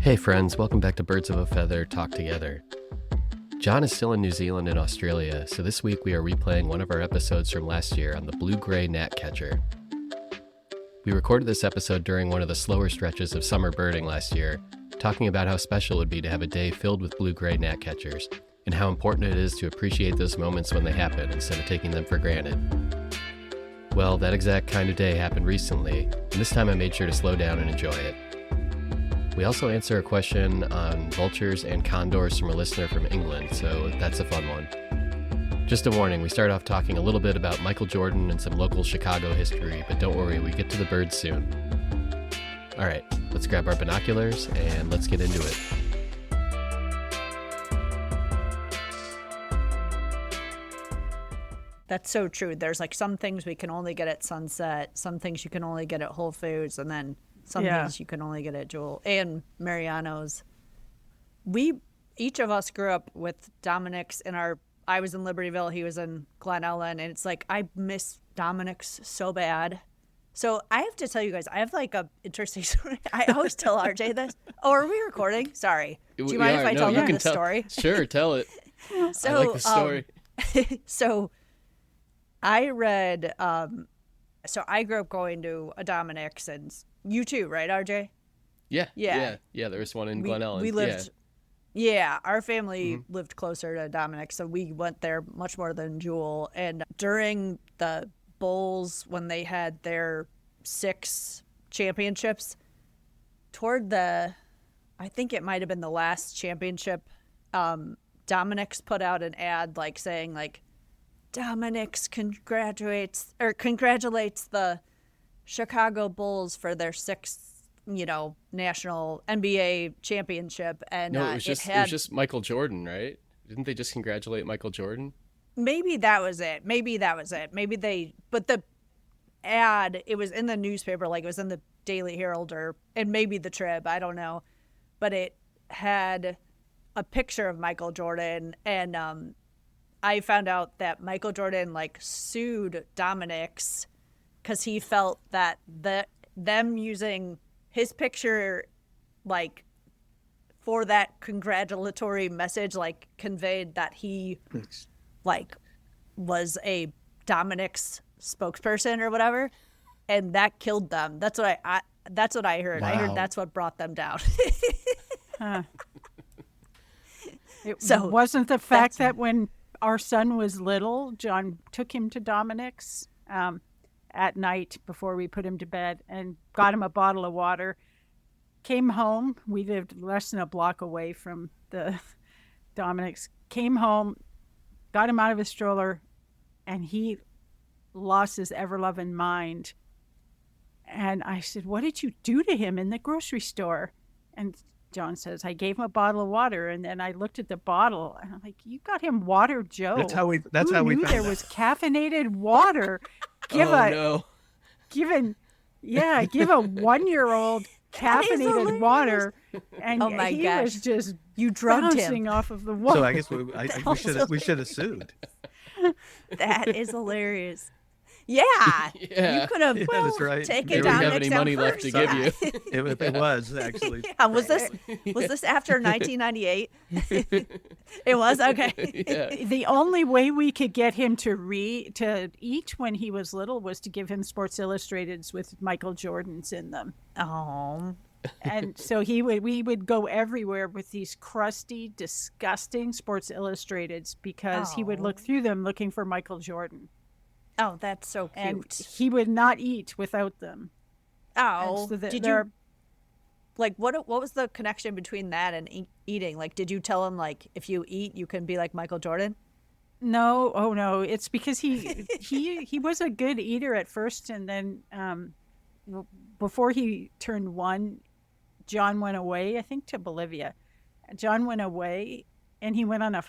Hey friends, welcome back to Birds of a Feather Talk Together. John is still in New Zealand and Australia, so this week we are replaying one of our episodes from last year on the Blue-gray Gnatcatcher. We recorded this episode during one of the slower stretches of summer birding last year, talking about how special it would be to have a day filled with blue-gray gnatcatchers, and how important it is to appreciate those moments when they happen instead of taking them for granted. Well, that exact kind of day happened recently, and this time I made sure to slow down and enjoy it. We also answer a question on vultures and condors from a listener from England, so that's a fun one. Just a warning, we start off talking a little bit about Michael Jordan and some local Chicago history, but don't worry, we get to the birds soon. All right, let's grab our binoculars and let's get into it. That's so true. There's like some things we can only get at Sunset, some things you can only get at Whole Foods, and then some things you can only get at Jewel and Mariano's. Each of us grew up with Dominic's I was in Libertyville, he was in Glen Ellen, and it's like I miss Dominic's so bad. So I have to tell you guys, I have like a interesting story. I always tell RJ this. Oh, are we recording? Sorry. Do you mind if I tell them this story? Sure, tell it. So, I like the story. So I read, so I grew up going to a Dominic's, and you too, right, RJ? Yeah. There was one in Glen Ellen. We lived, our family lived closer to Dominic's, so we went there much more than Jewel. And during the Bulls, when they had their 6 championships, I think it might have been the last championship, Dominic's put out an ad like saying like, Dominic's congratulates the Chicago Bulls for their 6th, national NBA championship. And no, it was just Michael Jordan, right? Didn't they just congratulate Michael Jordan? Maybe that was it. But the ad, it was in the newspaper, like it was in the Daily Herald and maybe the Trib, I don't know. But it had a picture of Michael Jordan, and I found out that Michael Jordan sued Dominic's because he felt that them using his picture for that congratulatory message conveyed that he was a Dominic's spokesperson or whatever, and that killed them. That's what I heard. Wow. I heard that's what brought them down. Huh. It wasn't the fact that when our son was little, John took him to Dominic's at night before we put him to bed and got him a bottle of water. Came home. We lived less than a block away from the Dominic's. Came home, got him out of his stroller, and he lost his ever-loving mind. And I said, "What did you do to him in the grocery store?" And John says, "I gave him a bottle of water." And then I looked at the bottle and I'm like, "You got him water, Joe." That's how we found there was caffeinated water. Give a 1-year-old caffeinated water, and he was just bouncing off of the wall. So I guess we should have sued. That is hilarious. Yeah. You could have that's right. taken Dominic's down have any money left to give you. It was actually. Yeah, was this after 1998? It was? Okay. Yeah. The only way we could get him to eat when he was little was to give him Sports Illustrateds with Michael Jordans in them. Oh. And so we would go everywhere with these crusty, disgusting Sports Illustrateds because he would look through them looking for Michael Jordan. Oh, that's so cute. And he would not eat without them. Oh, so what was the connection between that and eating? Did you tell him if you eat, you can be like Michael Jordan? No, no. It's because he was a good eater at first, and then before he turned 1, John went away, I think, to Bolivia. John went away, and he went on a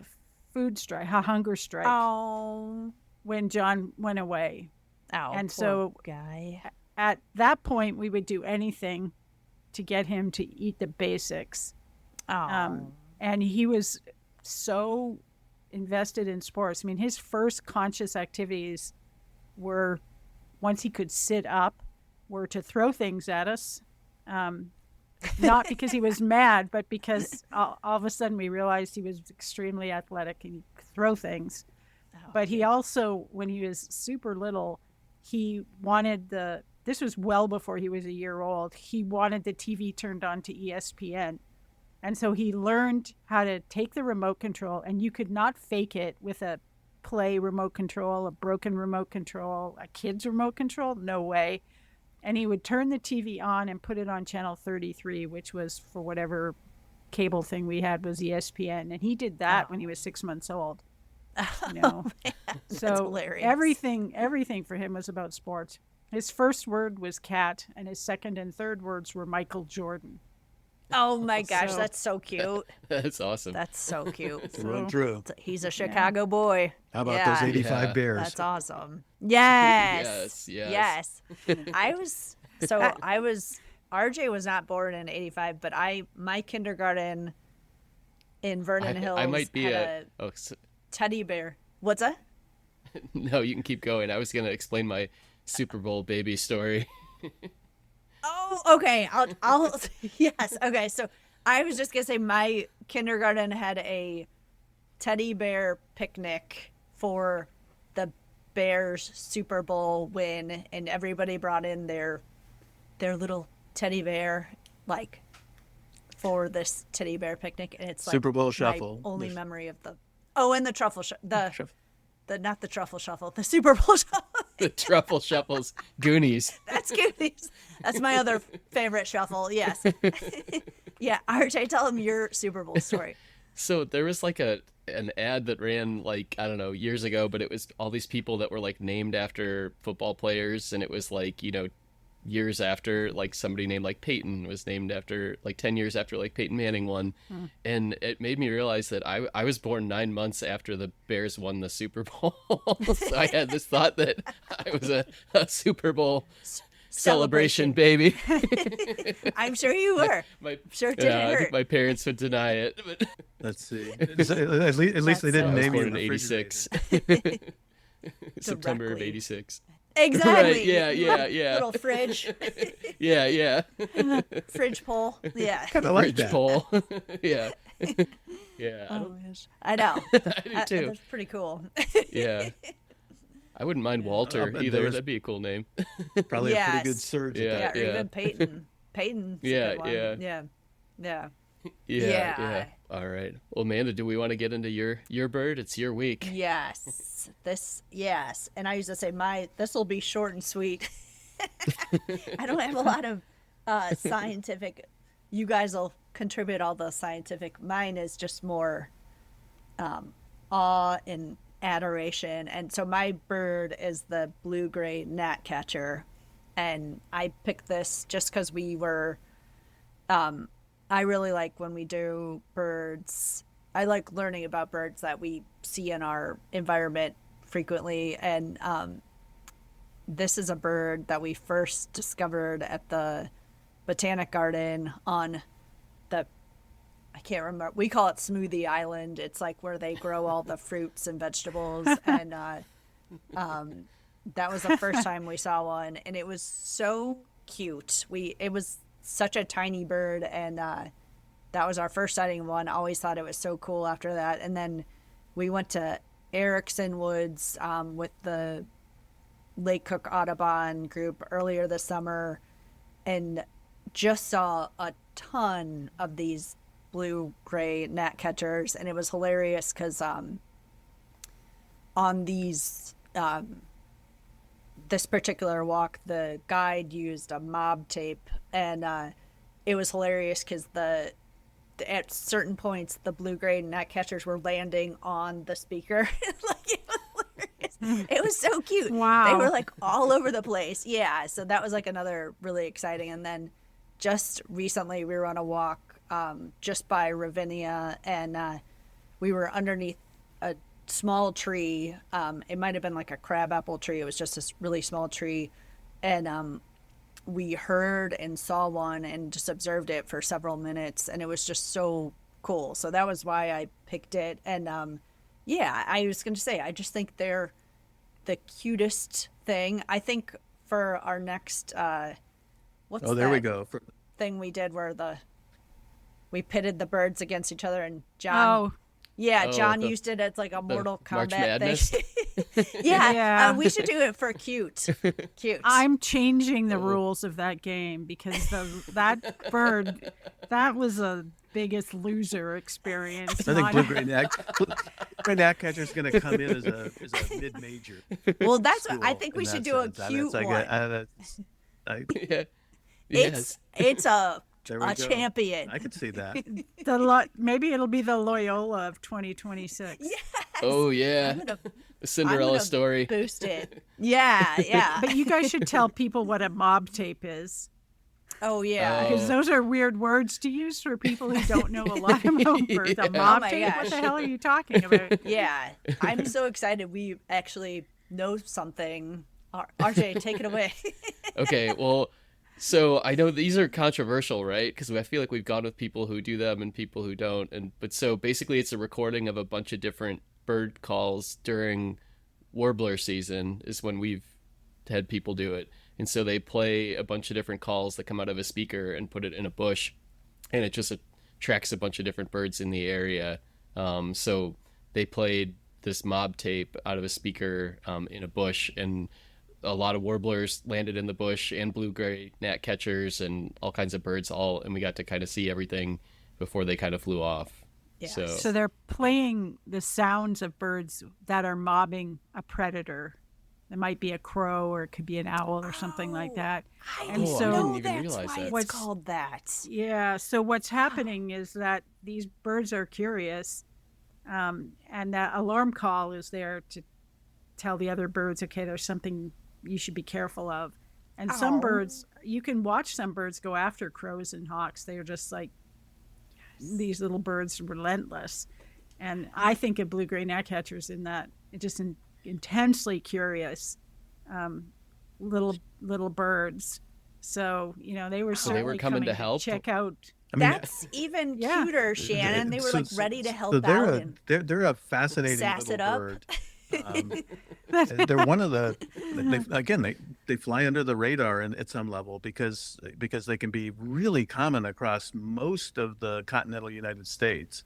food strike, a hunger strike. Oh. When John went away. Oh, and poor so guy. At that point, we would do anything to get him to eat the basics. Oh. And he was so invested in sports. I mean, his first conscious activities were, once he could sit up, were to throw things at us. not because he was mad, but because all of a sudden we realized he was extremely athletic and he could throw things. But he also, when he was super little, he wanted this was well before he was a year old, he wanted the TV turned on to ESPN. And so he learned how to take the remote control, and you could not fake it with a play remote control, a broken remote control, a kid's remote control. No way. And he would turn the TV on and put it on channel 33, which was for whatever cable thing we had was ESPN. And he did that when he was 6 months old. You know, so hilarious. everything for him was about sports. His first word was cat, and his second and third words were Michael Jordan. Oh my gosh, that's so cute. That's awesome. That's so cute. Run through. He's a Chicago boy. How about those 85 Bears? That's awesome. Yes. Yes. RJ was not born in 85, but my kindergarten in Vernon Hills I might be had a teddy bear. What's that? No, you can keep going. I was going to explain my Super Bowl baby story. Oh, okay. I'll yes. Okay. So I was just gonna say my kindergarten had a teddy bear picnic for the Bears Super Bowl win, and everybody brought in their little teddy bear, like, for this teddy bear picnic, and it's like Super Bowl shuffle. My only memory of and the truffle not the truffle shuffle, the Super Bowl shuffle. The truffle shuffles, Goonies. That's Goonies. That's my other favorite shuffle. Yes. Yeah, RJ, tell him your Super Bowl story. So there was like an ad that ran like, I don't know, years ago, but it was all these people that were like named after football players, and it was like, you know, years after, like somebody named like Peyton was named after, like 10 years after like Peyton Manning won. And it made me realize that I was born 9 months after the Bears won the Super Bowl. So I had this thought that I was a Super Bowl celebration baby. I'm sure you were. Sure it didn't hurt. I think my parents would deny it. But Let's see. At least they didn't I was name you born in in the 86. September of Directly. 86. Exactly. Right, yeah. Little fridge. Yeah. Fridge pole. Yeah. Kind of like Fridge that. pole. Yeah. Yeah. Oh, gosh. I know. I do too. That's pretty cool. Yeah. I wouldn't mind Walter bet either. there was- That'd be a cool name. Probably a Yes. pretty good surge. Yeah. Yeah, or even Peyton. Peyton's a Yeah, good one. yeah. Yeah. Yeah. All right. Well, Amanda, do we want to get into your bird? It's your week. Yes. Yes. And I used to say this will be short and sweet. I don't have a lot of scientific. You guys will contribute all the scientific. Mine is just more awe and adoration. And so my bird is the Blue-gray Gnatcatcher. And I picked this just because we were I really like when we do birds. I like learning about birds that we see in our environment frequently. And this is a bird that we first discovered at the Botanic Garden on I can't remember. We call it Smoothie Island. It's like where they grow all the fruits and vegetables. And that was the first time we saw one. And it was so cute. It was such a tiny bird, and that was our first sighting of one. Always thought it was so cool after that. And then we went to Erickson Woods with the Lake Cook Audubon group earlier this summer, and just saw a ton of these blue-gray gnatcatchers. And it was hilarious because on these this particular walk, the guide used a mob tape, and it was hilarious because at certain points the blue-gray gnatcatchers were landing on the speaker. Like, it was hilarious. It was so cute. Wow. They were like all over the place. Yeah, so that was like another really exciting. And then just recently we were on a walk just by Ravinia, and we were underneath a small tree. It might have been like a crabapple tree. It was just this really small tree, and we heard and saw one and just observed it for several minutes, and it was just so cool. So that was why I picked it. And I was going to say, I just think they're the cutest thing. I think for our next Oh, there we go. thing we did where we pitted the birds against each other, and John. Oh, John used it as like a Mortal March Kombat Madness? thing. Yeah. We should do it for cute. I'm changing the rules of that game because that bird, that was a biggest loser experience. I think Blue-gray Gnatcatcher is going to come in as a mid-major. Well, that's what school I think we in should that do a sense. cute It's one. Yeah. Yes. It's a There we go. champion. I could see that. Maybe it'll be the Loyola of 2026. Yes. Oh yeah. The Cinderella story. Boost it. Yeah. But you guys should tell people what a mob tape is. Oh yeah. Because those are weird words to use for people who don't know a lot about birds. A mob my tape? gosh. What the hell are you talking about? Yeah. I'm so excited we actually know something. RJ, take it away. Okay, well, so I know these are controversial, right? Because I feel like we've gone with people who do them and people who don't. But so basically, it's a recording of a bunch of different bird calls during warbler season is when we've had people do it. And so they play a bunch of different calls that come out of a speaker and put it in a bush, and it just attracts a bunch of different birds in the area. So they played this mob tape out of a speaker in a bush, and a lot of warblers landed in the bush, and blue-gray gnatcatchers and all kinds of birds, and we got to kind of see everything before they kind of flew off. Yeah. So they're playing the sounds of birds that are mobbing a predator. It might be a crow, or it could be an owl, or something like that. I And didn't so- know I didn't even that's realize why that. it's What's- called that. Yeah. So what's happening is that these birds are curious, and that alarm call is there to tell the other birds, okay, there's something you should be careful of. And some Oh. birds, you can watch some birds go after crows and hawks. They're just like these little birds, relentless. And I think of blue-gray gnatcatchers in that it just intensely curious little birds. So they were So they were certainly coming to to help? check out. I mean, That's even Yeah. cuter, Shannon. They were so- like ready to help so out. they're a fascinating sass little it up. bird. They're one of the they fly under the radar at some level because they can be really common across most of the continental United States.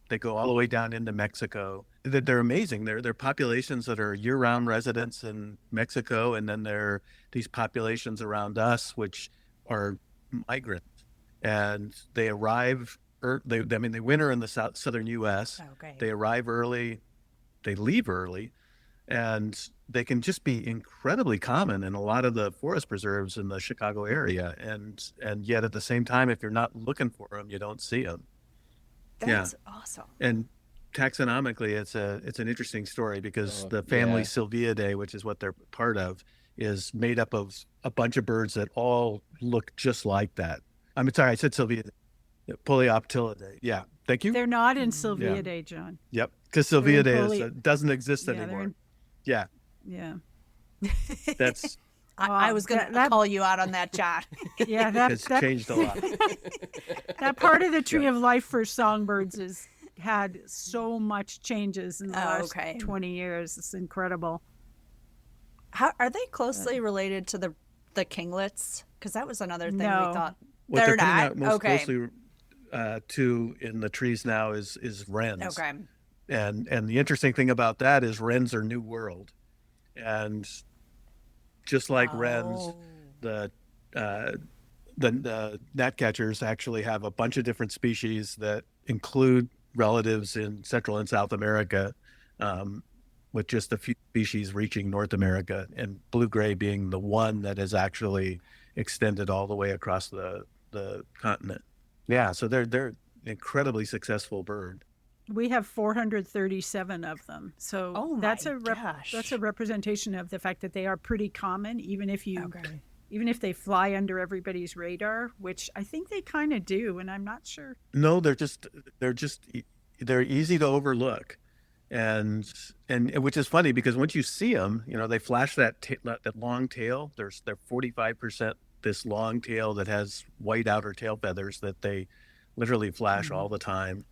They go all the way down into Mexico. They're amazing. They're populations that are year-round residents in Mexico, and then there are these populations around us which are migrants, and they arrive. They winter in the southern U.S. Okay. They arrive early. They leave early, and they can just be incredibly common in a lot of the forest preserves in the Chicago area. And yet at the same time, if you're not looking for them, you don't see them. That's awesome. And taxonomically, it's an interesting story because the family yeah. Sylviidae, which is what they're part of, is made up of a bunch of birds that all look just like that. I'm sorry, I said Sylviidae. Polyoptilidae. Yeah, thank you. They're not in Sylviidae, John. Yep, because They're in Sylviidae doesn't exist Yeah, they're anymore. in- Yeah, Yeah. that's I was going to call you out on that, John. Yeah, has changed a lot. that part of the tree of life for songbirds has had so much changes in the last 20 years. It's incredible. How are they closely related to the kinglets? Because that was another thing No. we thought. What They're putting not. out most Okay. closely to in the trees now is wrens. Okay. And the interesting thing about that is wrens are New World, and just like wrens, the gnatcatchers actually have a bunch of different species that include relatives in Central and South America, with just a few species reaching North America, and blue-gray being the one that has actually extended all the way across the continent. Yeah, so they're an incredibly successful bird. We have 437 of them. So Oh my that's gosh. that's a representation of the fact that they are pretty common, even if they fly under everybody's radar, which I think they kind of do, and I'm not sure. No, they're easy to overlook, and which is funny because once you see them, they flash that long tail. They're 45% this long tail that has white outer tail feathers that they literally flash all the time,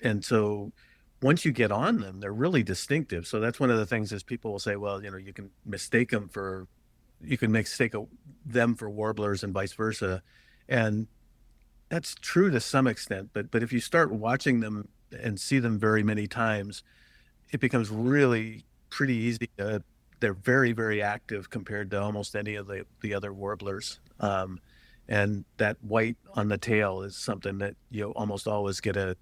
and so once you get on them, they're really distinctive. So that's one of the things is people will say, well, you can mistake them for you can mistake them for warblers and vice versa. And that's true to some extent, but if you start watching them and see them very many times, it becomes really pretty easy. They're very, very active compared to almost any of the other warblers. And that white on the tail is something that you almost always get a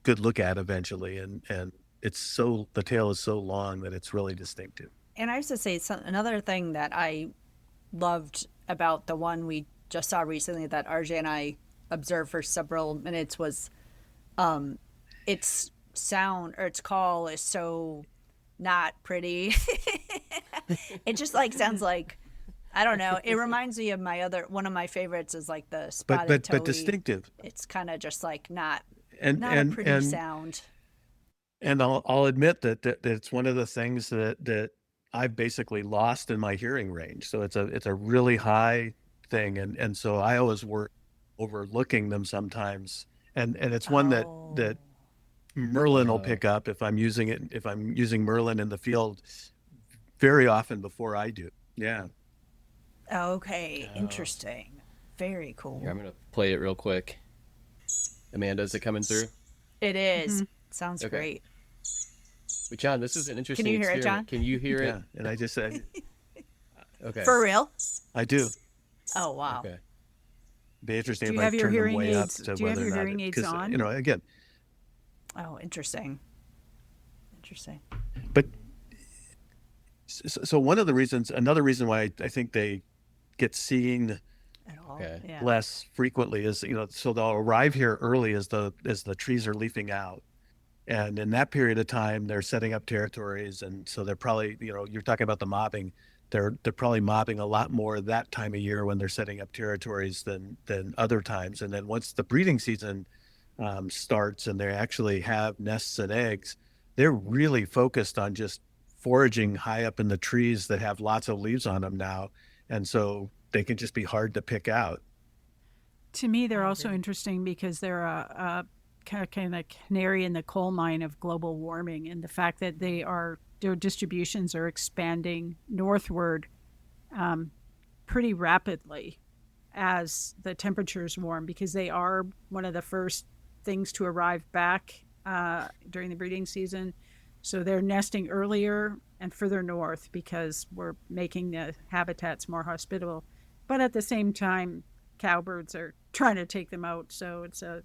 good look at eventually. And the tail is so long that it's really distinctive. And I have to say, another thing that I loved about the one we just saw recently that RJ and I observed for several minutes was its sound or its call is so not pretty. It just like sounds like, I don't know. It reminds me of one of my favorites is like the spotted toady. But distinctive. It's kind of just like not a pretty and sound. And I'll admit that it's one of the things that I've basically lost in my hearing range. So it's a really high thing, and so I always work overlooking them sometimes. And it's one that Merlin will pick up if I'm using Merlin in the field very often before I do. Yeah. Okay, interesting. Very cool. Here, I'm going to play it real quick. Amanda, is it coming through? It is. Sounds Okay. great. But John, this is an interesting you hear it, experiment. John? Can you hear Yeah. it? And I just said, Okay. For real? I do. Oh, wow. Okay. Be interesting Do if you I have your turn them hearing way up aids- to do you have whether your or not hearing aids 'cause, on? again, Oh, interesting. Interesting. but so another reason why I think they get seen At all. Okay. Yeah. less frequently is, so they'll arrive here early as the trees are leafing out. And in that period of time, they're setting up territories. And so they're probably, you're talking about the mobbing. They're probably mobbing a lot more that time of year when they're setting up territories than other times. And then once the breeding season starts and they actually have nests and eggs, they're really focused on just foraging high up in the trees that have lots of leaves on them now. And so they can just be hard to pick out. To me, they're also interesting because they're a kind of canary in the coal mine of global warming, and the fact that their distributions are expanding northward pretty rapidly as the temperatures warm, because they are one of the first things to arrive back during the breeding season. So they're nesting earlier and further north because we're making the habitats more hospitable. But at the same time, cowbirds are trying to take them out, so it's a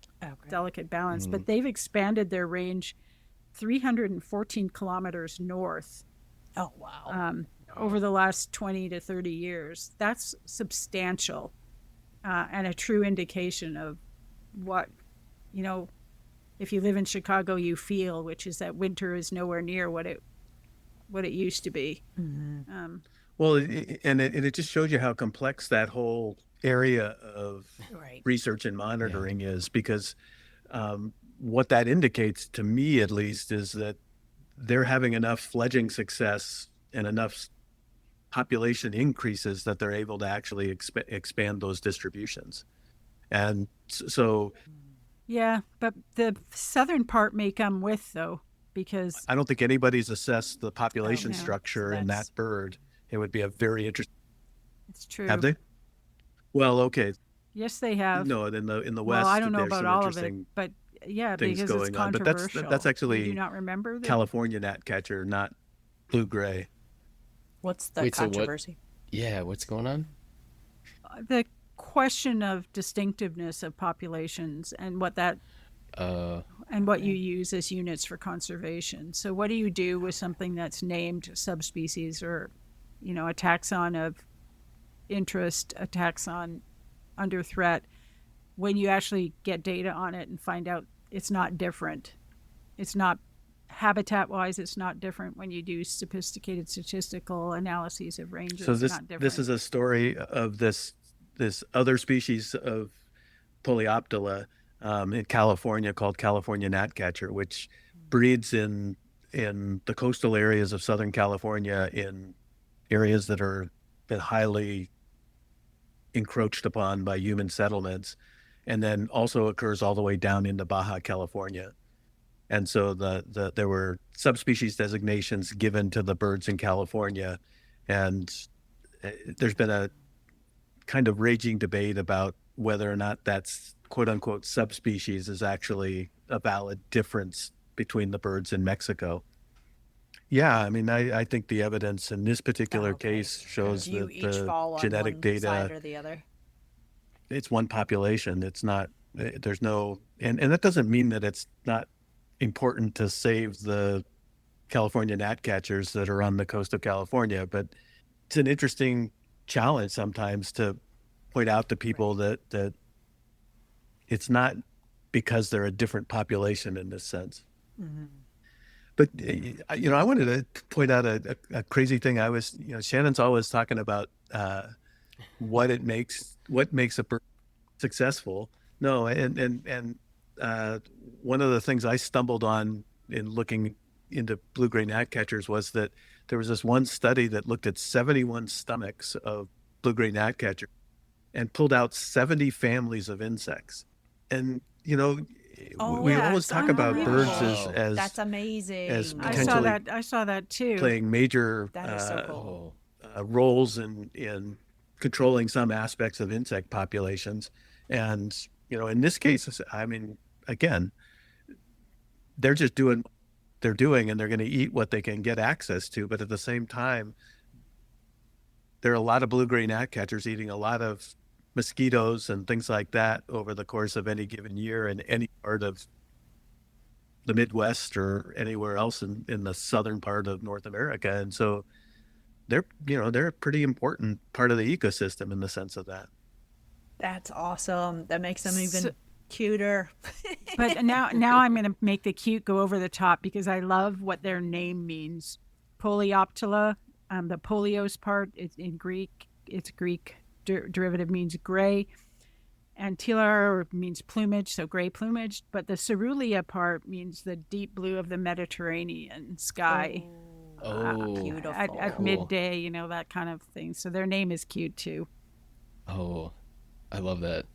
delicate balance. But they've expanded their range 314 kilometers north. Oh, wow. Over the last 20 to 30 years. That's substantial and a true indication of what, if you live in Chicago, you feel, which is that winter is nowhere near what it used to be. Mm-hmm. Well, it just shows you how complex that whole area of research and monitoring is, because what that indicates to me, at least, is that they're having enough fledging success and enough population increases that they're able to actually expand those distributions. And so... Yeah, but the southern part may come with, though, because... I don't think anybody's assessed the population structure in that bird. It would be a very interesting... It's true. Have they? Well, okay. Yes, they have. No, in the West, well, I don't know there's about some all of it, interesting but yeah, things because it's going on. But controversial. that's actually... Do you not remember? California gnatcatcher, not blue-gray. What's the Wait, so controversy? Yeah, what's going on? The question of distinctiveness of populations and what that and what you use as units for conservation. So what do you do with something that's named subspecies or a taxon of interest, a taxon under threat, when you actually get data on it and find out it's not different? It's not habitat-wise, it's not different when you do sophisticated statistical analyses of ranges. So it's not different. this is a story of this other species of Polyoptila in California called California gnatcatcher, which breeds in the coastal areas of Southern California, in areas that are been highly encroached upon by human settlements, and then also occurs all the way down into Baja California. And so there were subspecies designations given to the birds in California, and there's been a kind of raging debate about whether or not that's quote unquote subspecies is actually a valid difference between the birds in Mexico. Yeah, I mean, I think the evidence in this particular case shows Do you that each the fall on genetic one data, side or the other? it's one population. It's not, there's no, and that doesn't mean that it's not important to save the California gnatcatchers that are on the coast of California, but it's an interesting challenge sometimes to point out to people that it's not because they're a different population in this sense. Mm-hmm. But, I wanted to point out a crazy thing. Shannon's always talking about what makes a bird successful. No, and one of the things I stumbled on in looking into blue-gray gnatcatchers was that there was this one study that looked at 71 stomachs of blue-gray gnatcatcher and pulled out 70 families of insects. And, we always talk about birds as that's amazing. as potentially I saw that too. playing major That is so cool. roles in controlling some aspects of insect populations. And, in this case, I mean, again, they're just doing what they're doing, and they're going to eat what they can get access to. But at the same time, there are a lot of blue-gray gnatcatchers eating a lot of mosquitoes and things like that over the course of any given year in any part of the Midwest or anywhere else in the southern part of North America. And so they're a pretty important part of the ecosystem in the sense of that. That's awesome. That makes them even cuter. But now I'm going to make the cute go over the top because I love what their name means. Polioptila, the polios part is in Greek. It's Greek derivative means gray, and tilar means plumage, so gray plumage. But the cerulean part means the deep blue of the Mediterranean sky. Beautiful. At Cool. midday, that kind of thing. So their name is cute too. Oh, I love that.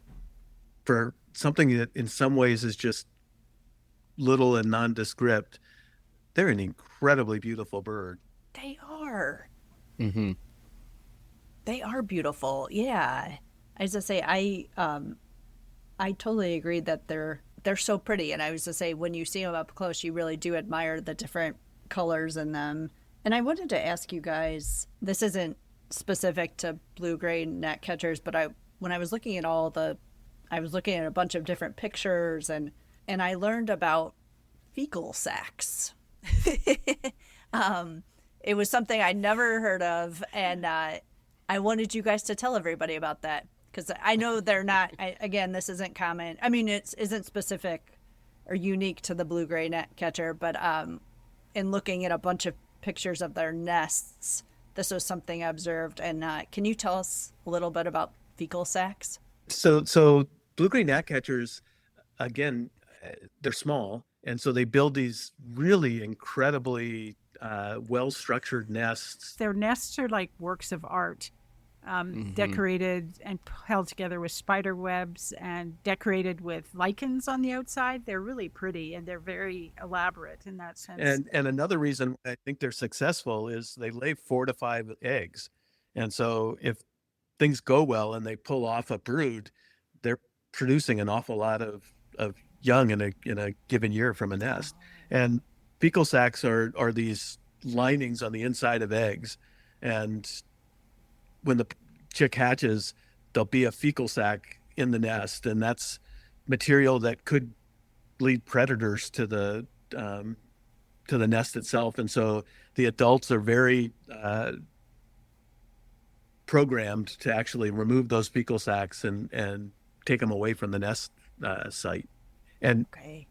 For something that in some ways is just little and nondescript, they're an incredibly beautiful bird. They are. Mm-hmm. They are beautiful. Yeah. As I say, I totally agree that they're so pretty. And I was to say, when you see them up close, you really do admire the different colors in them. And I wanted to ask you guys, this isn't specific to blue-gray gnatcatchers, but when I was looking at I was looking at a bunch of different pictures and I learned about fecal sacs. It was something I'd never heard of, and I wanted you guys to tell everybody about that because I know they're not. Again, this isn't common. I mean, it isn't specific or unique to the blue-gray gnatcatcher, but in looking at a bunch of pictures of their nests, this was something I observed. And can you tell us a little bit about fecal sacs? So blue-gray gnatcatchers, again, they're small, and so they build these really incredibly well-structured nests. Their nests are like works of art, decorated and held together with spider webs and decorated with lichens on the outside. They're really pretty and they're very elaborate in that sense. And another reason I think they're successful is they lay 4 to 5 eggs. And so if things go well and they pull off a brood, they're producing an awful lot of young in a given year from a nest. And fecal sacs are these linings on the inside of eggs. And when the chick hatches, there'll be a fecal sac in the nest. And that's material that could lead predators to the nest itself. And so the adults are very programmed to actually remove those fecal sacs and take them away from the nest site. And okay.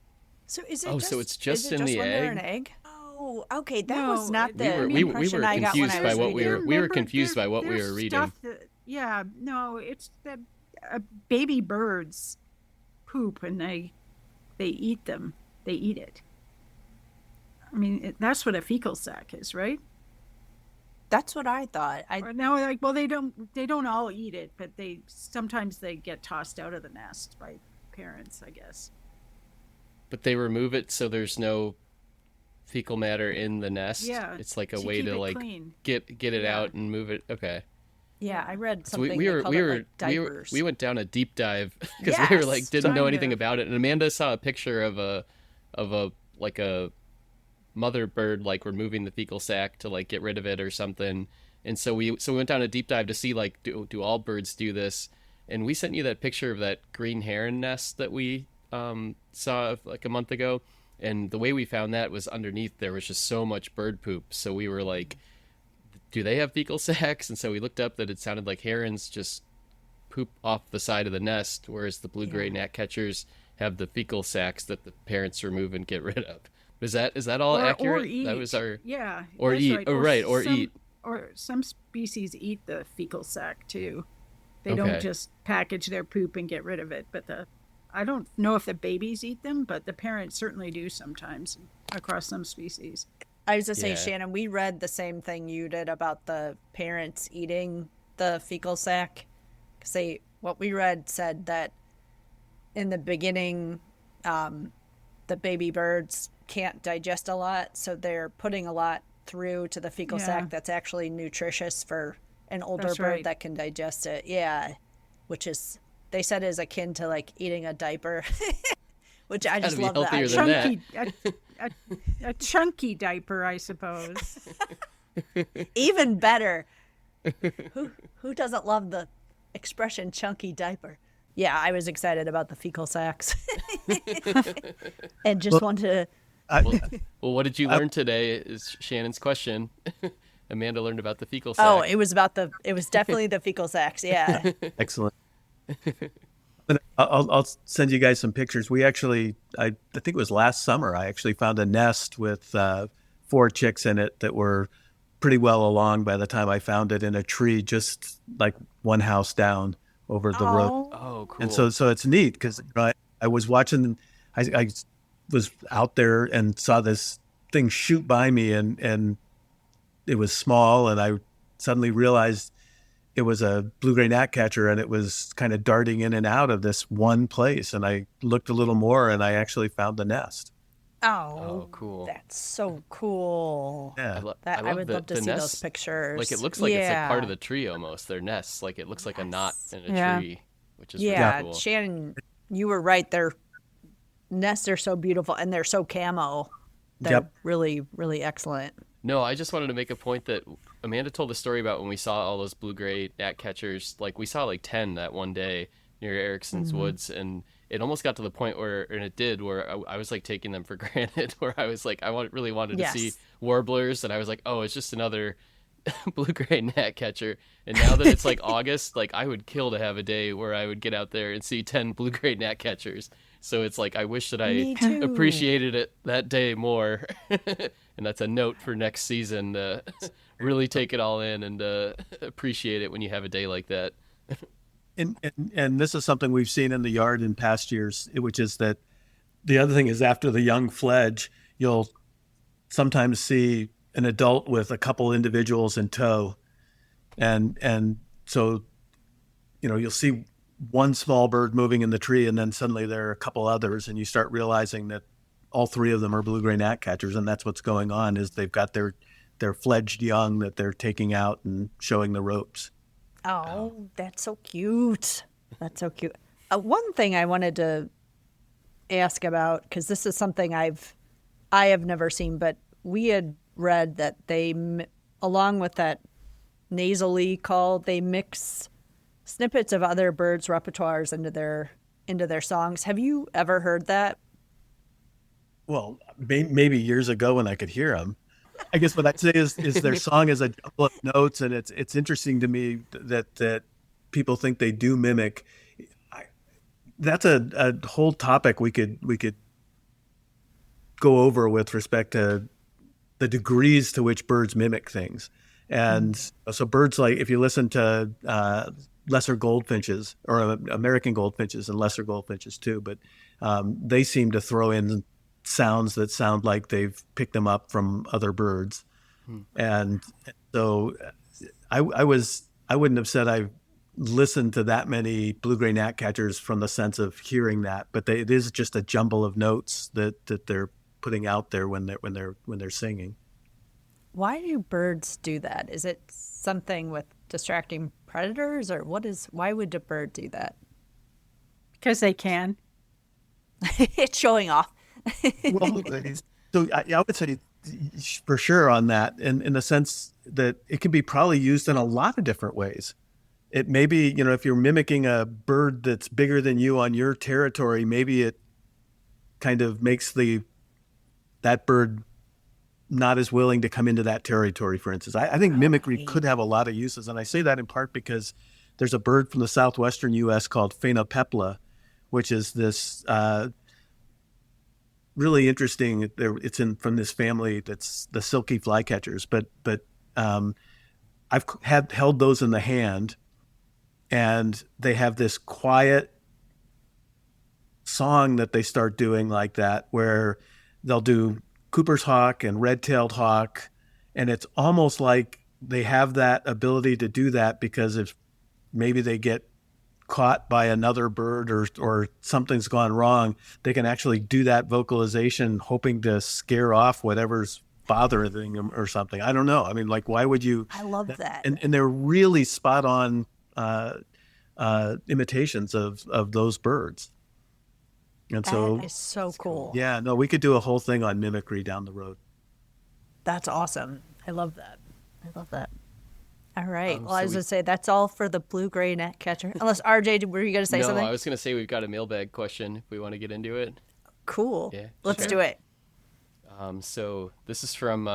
So is it so it's just in when the they're egg? an egg? Oh, okay. That No, was not the we were impression I got when confused I by was what reading. we were confused by what we There's were reading. stuff it's the baby birds poop and they eat them. They eat it. I mean, that's what a fecal sac is, right? That's what I thought. Or now, like, well, they don't all eat it, but sometimes they get tossed out of the nest by parents, I guess. But they remove it so there's no fecal matter in the nest. Yeah, It's like a to way keep to it like clean. get it out and move it. Okay. Yeah, I read So something they called it like diapers. we went down a deep dive because we were like didn't know anything Thunder. about it, and Amanda saw a picture of a like a mother bird like removing the fecal sac to like get rid of it or something, and so we went down a deep dive to see like do all birds do this, and we sent you that picture of that green heron nest that we saw like a month ago, and the way we found that was underneath there was just so much bird poop, so we were like, do they have fecal sacs? And so we looked up that it sounded like herons just poop off the side of the nest, whereas the blue-gray gnatcatchers have the fecal sacs that the parents remove and get rid of. Is that all accurate? Or eat. That was our or eat. right. Oh, right, or some, eat. Or some species eat the fecal sac too. They Okay. don't just package their poop and get rid of it. But I don't know if the babies eat them, but the parents certainly do sometimes across some species. I was to say, Yeah. Shannon, we read the same thing you did about the parents eating the fecal sac. Because what we read said that in the beginning, the baby birds can't digest a lot, so they're putting a lot through to the fecal sac that's actually nutritious for an older That's bird right. that can digest it. Yeah, which is, they said, is akin to like eating a diaper, which I just be love that. healthier than that. A chunky diaper, I suppose. Even better. Who doesn't love the expression chunky diaper? Yeah, I was excited about the fecal sacs. And just wanted to... Well, what did you learn today is Shannon's question. Amanda learned about the fecal sac. Oh, it was definitely the fecal sacs. Yeah. Excellent. But I'll send you guys some pictures. We actually, I think it was last summer, I actually found a nest with 4 chicks in it that were pretty well along by the time I found it in a tree just like one house down over the road. Oh, cool. And so it's neat because I was watching, I was out there and saw this thing shoot by me and it was small, and I suddenly realized it was a blue-gray gnatcatcher, and it was kind of darting in and out of this one place. And I looked a little more, and I actually found the nest. Oh, cool. That's so cool. Yeah. I would love to see those nests. pictures. Like it looks like it's like part of the tree almost. Their nests, like it looks like a knot in a tree, which is really cool. Shannon, you were right. Their nests are so beautiful, and they're so camo. They're really, really excellent. No, I just wanted to make a point that Amanda told a story about when we saw all those blue-gray gnatcatchers. Like we saw like 10 that one day near Erickson's Woods, and it almost got to the point where I was like taking them for granted, where I was like, really wanted to see warblers, and I was like, oh, it's just another blue-gray gnatcatcher. And now that it's like August, like I would kill to have a day where I would get out there and see 10 blue-gray gnatcatchers. So it's like I wish that I appreciated it that day more. And that's a note for next season to really take it all in and appreciate it when you have a day like that. And this is something we've seen in the yard in past years, which is that the other thing is after the young fledge, you'll sometimes see an adult with a couple individuals in tow. And so, you'll see one small bird moving in the tree, and then suddenly there are a couple others, and you start realizing that all 3 of them are blue-gray gnatcatchers, and that's what's going on, is they've got their fledged young that they're taking out and showing the ropes. Oh, that's so cute. That's so cute. One thing I wanted to ask about, because this is something I have never seen, but we had read that they, along with that nasally call, they mix snippets of other birds' repertoires into their songs. Have you ever heard that? Well, maybe years ago when I could hear them. I guess what I'd say is their song is a jumble of notes, and it's interesting to me that people think they do mimic. That's a whole topic we could go over with respect to the degrees to which birds mimic things. And so birds, like if you listen to lesser goldfinches, or American goldfinches and lesser goldfinches too, but they seem to throw in sounds that sound like they've picked them up from other birds. And so I wouldn't have said I've listened to that many blue-gray gnatcatchers from the sense of hearing that, but it is just a jumble of notes that they're putting out there when they're singing. Why do birds do that? Is it something with distracting predators, or why would a bird do that? Because they can. It's showing off. Well, so I would say for sure on that, in the sense that it can be probably used in a lot of different ways. It may be, if you're mimicking a bird that's bigger than you on your territory, maybe it kind of makes that bird not as willing to come into that territory, for instance. I think mimicry could have a lot of uses. And I say that in part because there's a bird from the southwestern U.S. called phainopepla, which is this really interesting. It's from this family that's the silky flycatchers. But I've held those in the hand, and they have this quiet song that they start doing like that, where they'll do Cooper's hawk and red-tailed hawk, and it's almost like they have that ability to do that because if maybe they get caught by another bird or something's gone wrong, they can actually do that vocalization hoping to scare off whatever's bothering them or something. I don't know. I mean, like, why would you? I love that. And they're really spot on imitations of those birds. And That is so cool. Yeah, no, we could do a whole thing on mimicry down the road. That's awesome. I love that. All right. Well, I was so going to say, that's all for the Blue-gray Gnatcatcher. Unless, RJ, were you going to say something? No, I was going to say we've got a mailbag question if we want to get into it. Cool. Yeah, Let's sure. do it. So this is from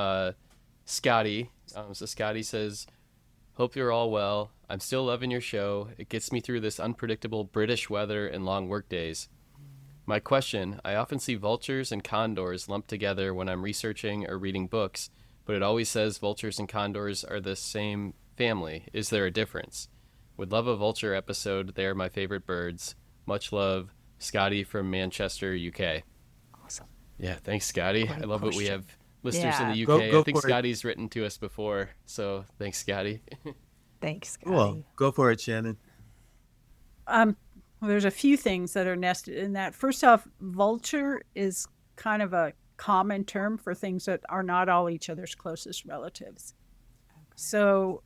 Scotty. So Scotty says, hope you're all well. I'm still loving your show. It gets me through this unpredictable British weather and long work days. My question, I often see vultures and condors lumped together when I'm researching or reading books, but it always says vultures and condors are the same family. Is there a difference? Would love a vulture episode. They are my favorite birds. Much love, Scotty from Manchester, UK. Awesome. Yeah, thanks, Scotty. Great I love it. We question. have listeners in the UK. Go I think for it. Scotty's written to us before, so thanks, Scotty. Thanks, Scotty. Cool. Go for it, Shannon. Well, there's a few things that are nested in that. First off, vulture is kind of a common term for things that are not all each other's closest relatives. So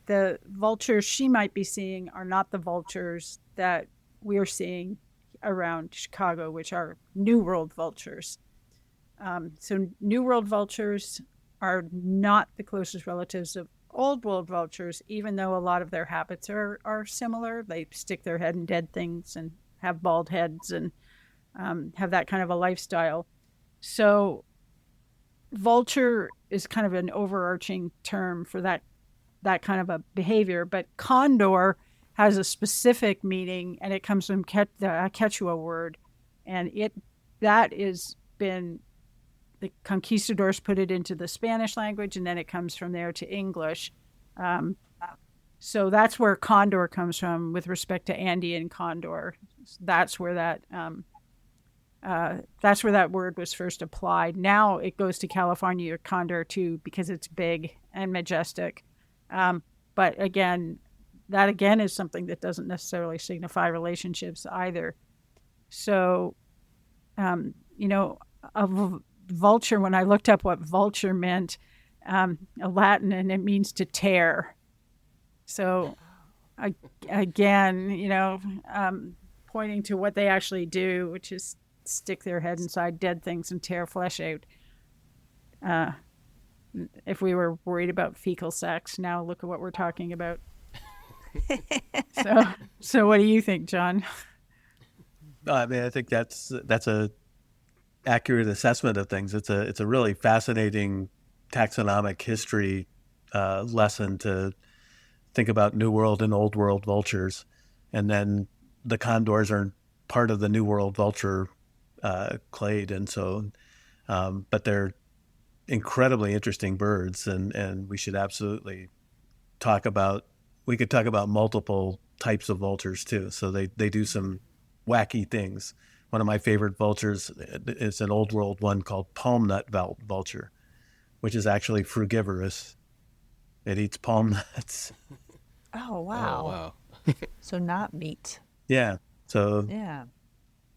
the vultures she might be seeing are not the vultures that we're seeing around Chicago, which are New World vultures. So New World vultures are not the closest relatives of Old World vultures, even though a lot of their habits are similar. They stick their head in dead things and have bald heads and have that kind of a lifestyle. So vulture is kind of an overarching term for that kind of a behavior, but condor has a specific meaning, and it comes from the Quechua word, and that is been the conquistadors put it into the Spanish language, and then it comes from there to English. So that's where condor comes from with respect to Andean condor. That's where that word was first applied. Now it goes to California condor too because it's big and majestic. But again, that again is something that doesn't necessarily signify relationships either. So, a vulture, when I looked up what vulture meant, Latin, and it means to tear. So again, pointing to what they actually do, which is stick their head inside dead things and tear flesh out. If we were worried about fecal sex, now look at what we're talking about. So what do you think, John? I mean, I think that's a accurate assessment of things. It's a really fascinating taxonomic history lesson to think about New World and Old World vultures, and then the condors are part of the New World vulture clade, and so, but they're incredibly interesting birds, and we should absolutely talk about. We could talk about multiple types of vultures too. So they do some wacky things. One of my favorite vultures is an Old World one called palm nut vulture, which is actually frugivorous. It eats palm nuts. Oh, wow. Oh, wow. So not meat. Yeah. So, Yeah.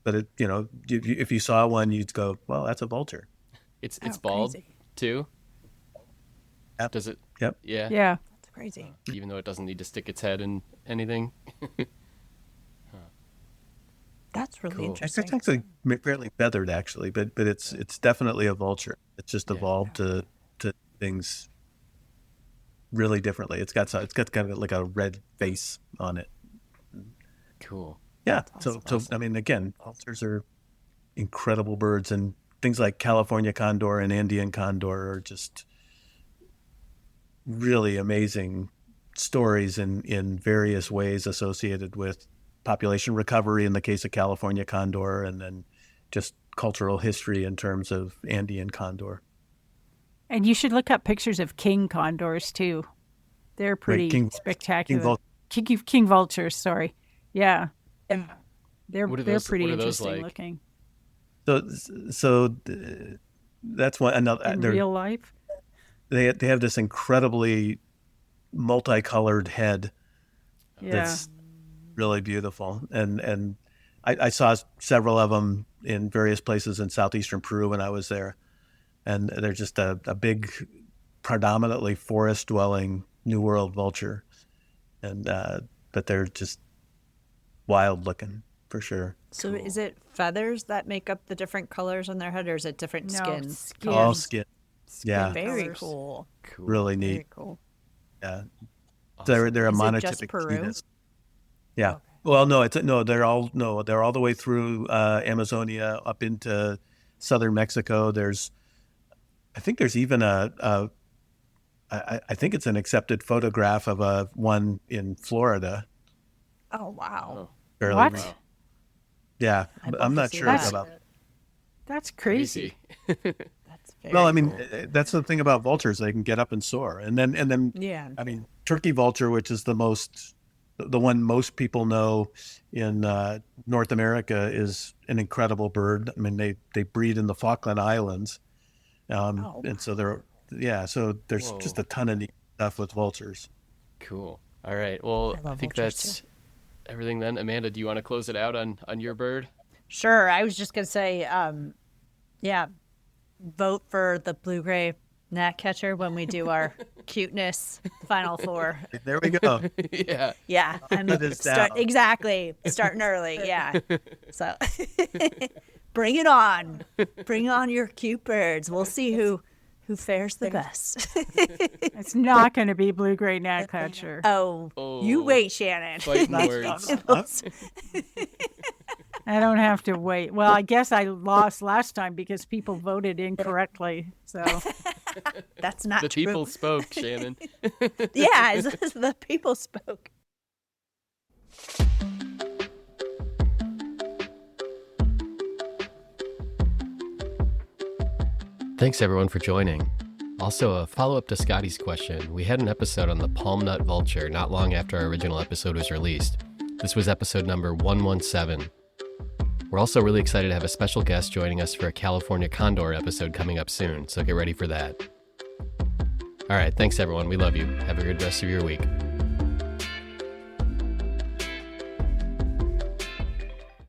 but if you saw one, you'd go, well, that's a vulture. It's bald Crazy. too? Yep. Does it? Yep. Yeah. Yeah. crazy. Even though it doesn't need to stick its head in anything. That's really Cool. interesting. It's actually fairly feathered, actually, but it's definitely a vulture. It's just evolved to things really differently. It's got kind of like a red face on it. Cool. Yeah. That's So I mean, again, vultures are incredible birds, and things like California condor and Andean condor are just really amazing stories in various ways associated with population recovery in the case of California condor, and then just cultural history in terms of Andean condor. And you should look up pictures of king condors too. They're pretty spectacular. King vultures, sorry. Yeah. They're pretty what are those interesting like? looking. So that's one another. In real life? They have this incredibly multicolored head Yeah. that's really beautiful, and I saw several of them in various places in southeastern Peru when I was there, and they're just a big, predominantly forest-dwelling New World vulture, and but they're just wild looking for sure. So is it feathers that make up the different colors on their head, or is it different skin? Skin. All skin, yeah, Very colors. cool. Cool. really Very neat. cool. Yeah, Awesome. they're a Is it just monotypic Peru? genus. Yeah. Okay. Well, they're all the way through Amazonia up into southern Mexico. I think there's even I think it's an accepted photograph of one in Florida. Oh, wow. Fairly What? recent. Yeah, I'd but love I'm to not see sure that. about. That's crazy. That's very Well, I mean, cool. that's the thing about vultures; they can get up and soar. And then, Yeah. I mean, turkey vulture, which is the one most people know in North America, is an incredible bird. I mean, they breed in the Falkland Islands, and so there's Whoa. just a ton of neat stuff with vultures. Cool. All right. Well, I I love think vultures, that's everything then. Amanda, do you want to close it out on your bird? Sure. I was just going to say, vote for the Blue-gray Gnatcatcher when we do our cuteness Final Four. There we go. Yeah. Yeah. It is down. Exactly. Starting early. Yeah. So bring it on. Bring on your cute birds. We'll see who fares the best. It's not going to be Blue-gray Gnatcatcher. Oh, you wait, Shannon. Fighting words. I don't have to wait. Well, I guess I lost last time because people voted incorrectly. So That's not The true. people spoke, Shannon. Yeah, the people spoke. Thanks everyone for joining. Also, a follow-up to Scotty's question. We had an episode on the palm nut vulture not long after our original episode was released. This was episode number 117. We're also really excited to have a special guest joining us for a California condor episode coming up soon, so get ready for that. All right, thanks everyone. We love you. Have a good rest of your week.